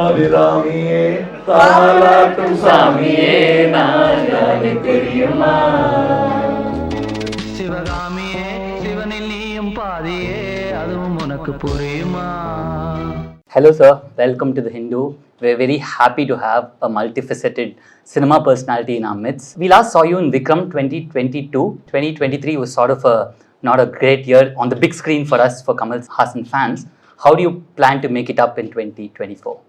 அபிராமியே தாலாட்டும் சாமியே நானே தெரியுமா சிவகாமியே சிவனில் நீயும் பாதியே அதுவும் உனக்கு புரியுமா. Hello sir, welcome to The Hindu. We're very happy to have a multifaceted cinema personality in our midst. We last saw you in Vikram 2022. 2023 was sort of not a great year on the big screen for us, for Kamal Haasan fans. How do you plan to make it up in 2024?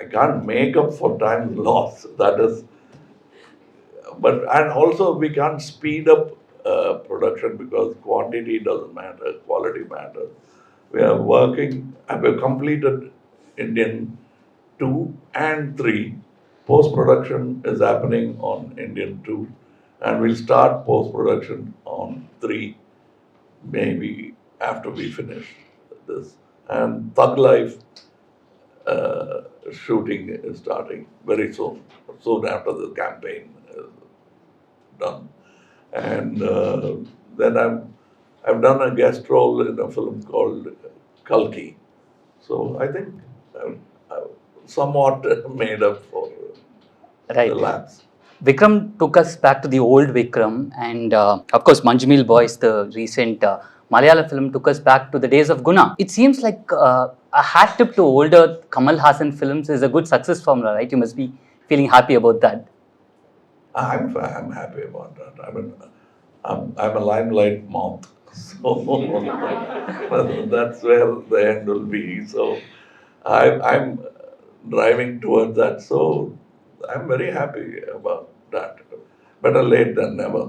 I can't make up for time lost. That is, and also we can't speed up production because quantity doesn't matter, quality matters. We are working, and we've completed Indian 2 and 3. Post-production is happening on Indian 2, and we'll start post-production on 3, maybe after we finish this. And Thug Life shooting is starting very soon after the campaign is done. And then I've done a guest role in a film called Kalki. So I think I've somewhat made up for the lapse. Vikram took us back to the old Vikram, and of course Manjumil Boys, the recent Malayalam film, took us back to the days of Guna. It seems like a hat tip to older Kamal Haasan films is a good success formula, right? You must be feeling happy about that. I'm happy about that. I mean, I'm a limelight moth, so that's where the end will be. So I'm driving towards that. So I'm very happy about that. Better late than never.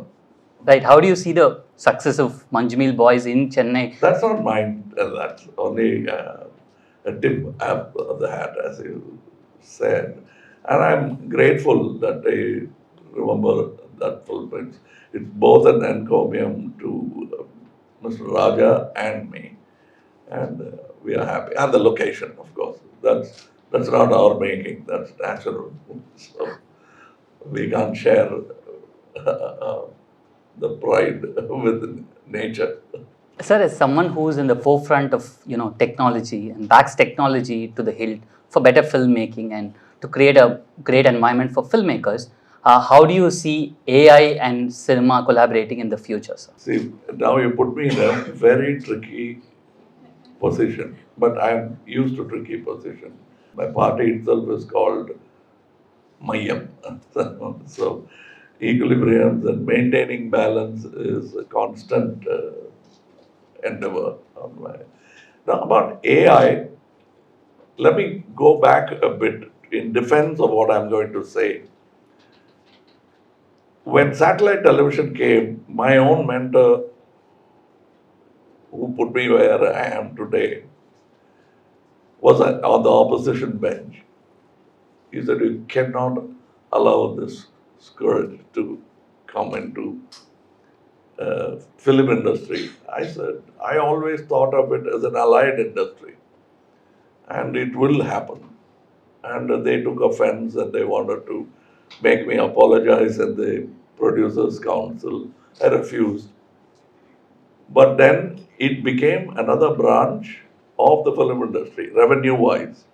Right. How do you see the success of Manjumil Boys in Chennai? That's not mine. That's only a tip of the hat, as you said. And I'm grateful that they remember that film. It's both an encomium to Mr. Raja and me. And we are happy. And the location, of course. That's not our making. That's natural. So we can't share the pride with nature. Sir, as someone who is in the forefront of technology and backs technology to the hilt for better filmmaking and to create a great environment for filmmakers, how do you see AI and cinema collaborating in the future, sir? See, now you put me in a very tricky position, but I'm used to tricky position. My party itself is called Mayam. So equilibrium and maintaining balance is a constant endeavor on my. Now about AI, let me go back a bit in defense of what I'm going to say. When satellite television came, my own mentor, who put me where I am today, was on the opposition bench. He said, you cannot allow this scourge to come into film industry. I said, I always thought of it as an allied industry, and it will happen. And they took offense and they wanted to make me apologize in the Producers Council. I refused. But then it became another branch of the film industry, revenue-wise.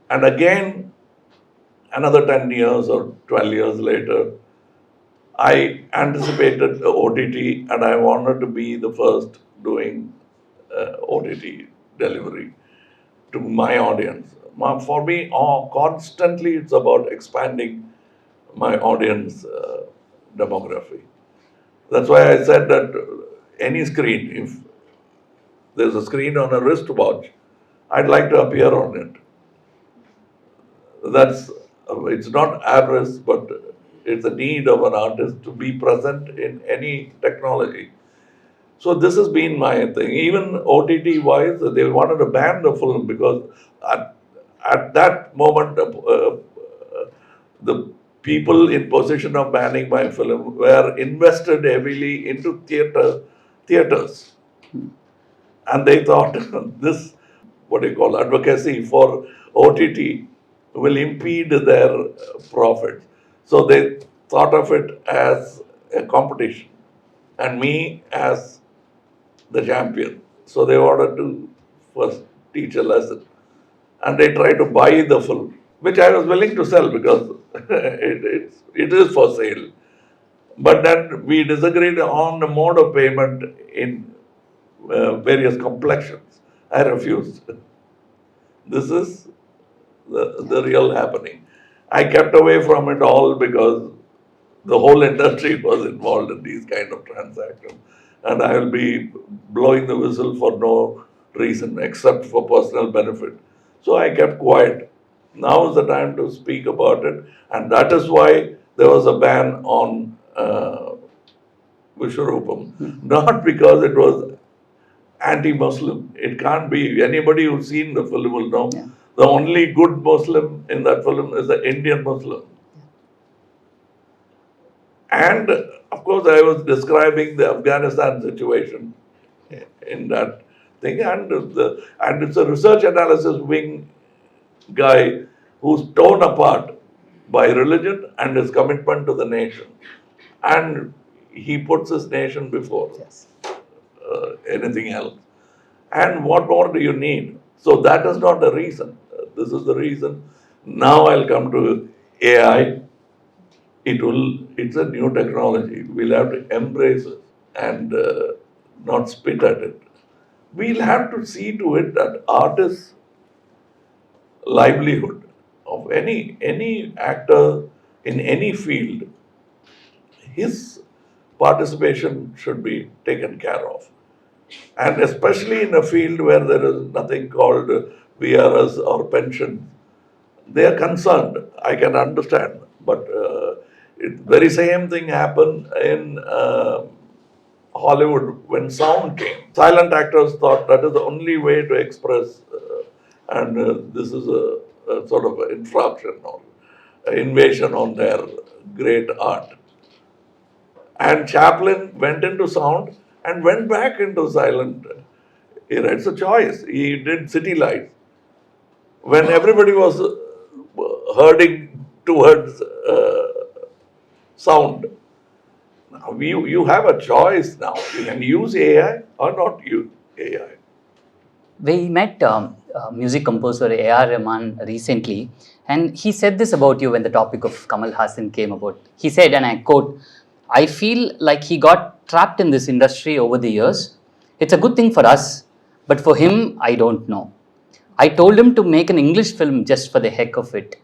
And again, another 10 years or 12 years later, I anticipated OTT and I wanted to be the first doing OTT delivery to my audience. For me, constantly it's about expanding my audience demography. That's why I said that any screen, if there's a screen on a wristwatch, I'd like to appear on it. It's not avarice, but it's a need of an artist to be present in any technology. So this has been my thing. Even OTT-wise, they wanted to ban the film because at that moment, the people in possession of banning my film were invested heavily into theaters. And they thought this, advocacy for OTT will impede their profits. So they thought of it as a competition and me as the champion. So they wanted to first teach a lesson. And they tried to buy the film, which I was willing to sell because it is for sale. But then we disagreed on the mode of payment in various complexions. I refused. This is the real happening. I kept away from it all because the whole industry was involved in these kind of transactions. And I will be blowing the whistle for no reason except for personal benefit. So I kept quiet. Now is the time to speak about it. And that is why there was a ban on Vishwaoopam. Not because it was anti-Muslim. It can't be. Anybody who's seen the film will know. Yeah. The only good Muslim in that film is the Indian Muslim. And of course, I was describing the Afghanistan situation in that thing, and it's a research analysis wing guy who's torn apart by religion and his commitment to the nation, and he puts his nation before Yes. anything else. And what more do you need? So that is not the reason. This is the reason. Now I'll come to AI. It's a new technology. We'll have to embrace it and not spit at it. We'll have to see to it that artists' livelihood of any actor in any field, his participation should be taken care of. And especially in a field where there is nothing called VRS or pension, they are concerned. I can understand, but very same thing happened in Hollywood when sound came. Silent actors thought that is the only way to express, and this is a sort of an infraction or invasion on their great art. And Chaplin went into sound and went back into silent era. It's a choice. He did City Lights when everybody was herding towards sound. Now you have a choice now. You can use AI or not use AI. We met music composer A.R. Rahman recently, and he said this about you when the topic of Kamal Haasan came about. He said, and I quote, "I feel like he got trapped in this industry over the years. It's a good thing for us, but for him, I don't know. I told him to make an English film just for the heck of it."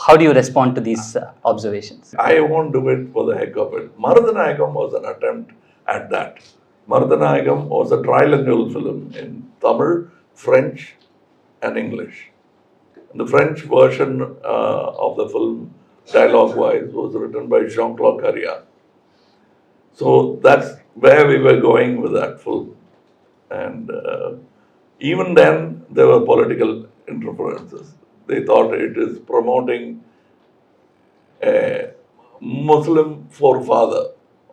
How do you respond to these observations? I won't do it for the heck of it. Marudhanayagam was an attempt at that. Marudhanayagam was a trilingual film in Tamil, French, and English. The French version of the film, dialogue-wise, was written by Jean-Claude Carrière. So that's where we were going with that film. And even then, there were political interferences. They thought it is promoting a Muslim forefather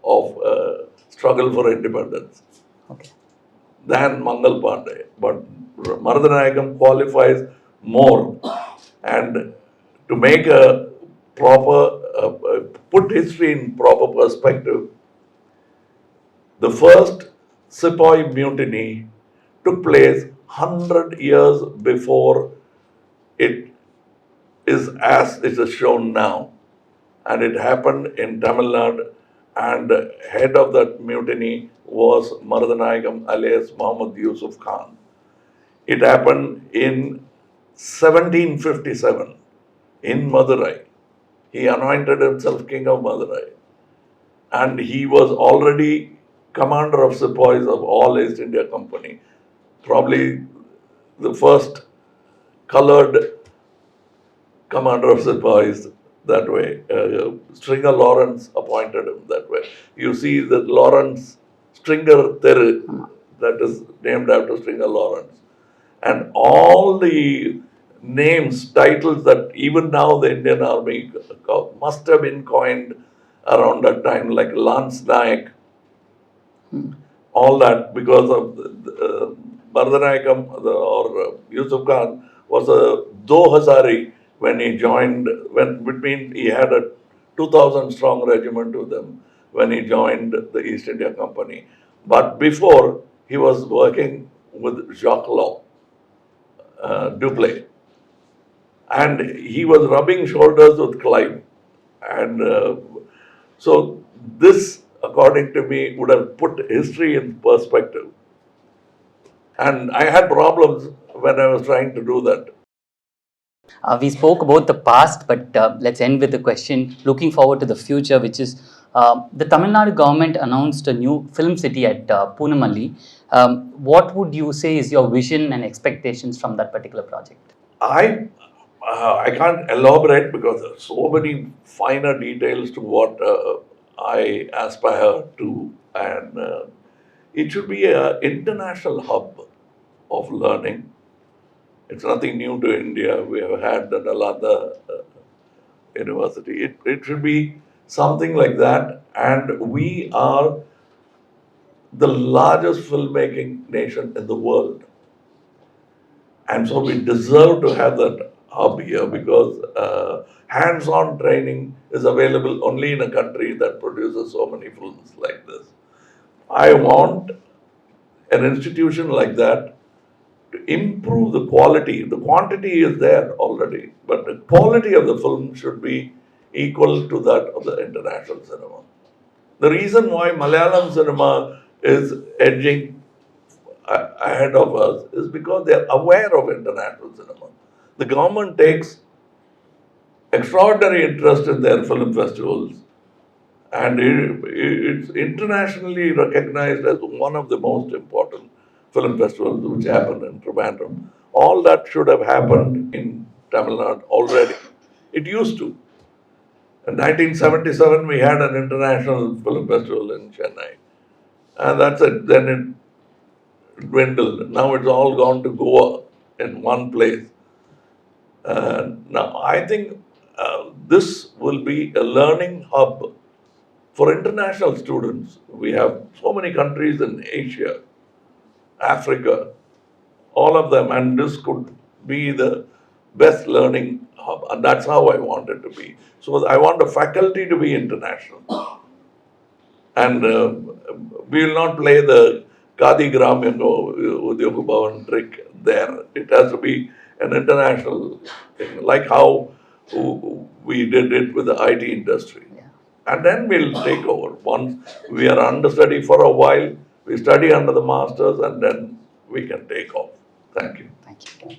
of struggle for independence Okay. than Mangal Pandey. But Marudhanayagam qualifies more. And to make a proper, put history in proper perspective, the first Sepoy mutiny took place 100 years before it is as it is shown now. And it happened in Tamil Nadu, and head of that mutiny was Marudhanayagam alias Muhammad Yusuf Khan. It happened in 1757 in Madurai. He anointed himself king of Madurai. And he was already commander of sepoys of all East India Company. Probably the first colored commander of sepoys that way. Stringer Lawrence appointed him that way. You see the Lawrence Stringer Theru, that is named after Stringer Lawrence. And all the names, titles that even now the Indian Army must have been coined around that time, like Lance Nayak, all that because of Marudhanayagam or Yusuf Khan was a Do Hazari when he joined, when between he had a 2,000 strong regiment with them. when he joined the East India Company. But before, he was working with Jacques Law, Duplay. And he was rubbing shoulders with Clive. And so this, according to me, would have put history in perspective. And I had problems when I was trying to do that. We spoke about the past, but let's end with the question looking forward to the future, which is the Tamil Nadu government announced a new film city at Poonamalli. What would you say is your vision and expectations from that particular project? I can't elaborate because there are so many finer details to what I aspire to, and it should be an international hub of learning. It's nothing new to India. We have had the Nalanda University. It should be something like that, and we are the largest filmmaking nation in the world. And so we deserve to have that hub here because hands-on training is available only in a country that produces so many films like this. I want an institution like that to improve the quality. The quantity is there already, but the quality of the film should be equal to that of the international cinema. The reason why Malayalam cinema is edging ahead of us is because they are aware of international cinema. The government takes extraordinary interest in their film festivals, and it's internationally recognized as one of the most important film festivals which happen in Trivandrum. All that should have happened in Tamil Nadu already. It used to. In 1977, we had an international film festival in Chennai, and that's it. Then it dwindled. Now it's all gone to Goa in one place. Now, I think this will be a learning hub for international students. We have so many countries in Asia, Africa, all of them, and this could be the best learning hub. And that's how I want it to be. So I want the faculty to be international. And we will not play the Kadi Gram, Udyoga Bhavan trick there. It has to be an international thing, like how we did it with the IT industry. Yeah. And then we'll take over. Once we are understudy for a while, we study under the masters, and then we can take off. Thank you. Thank you.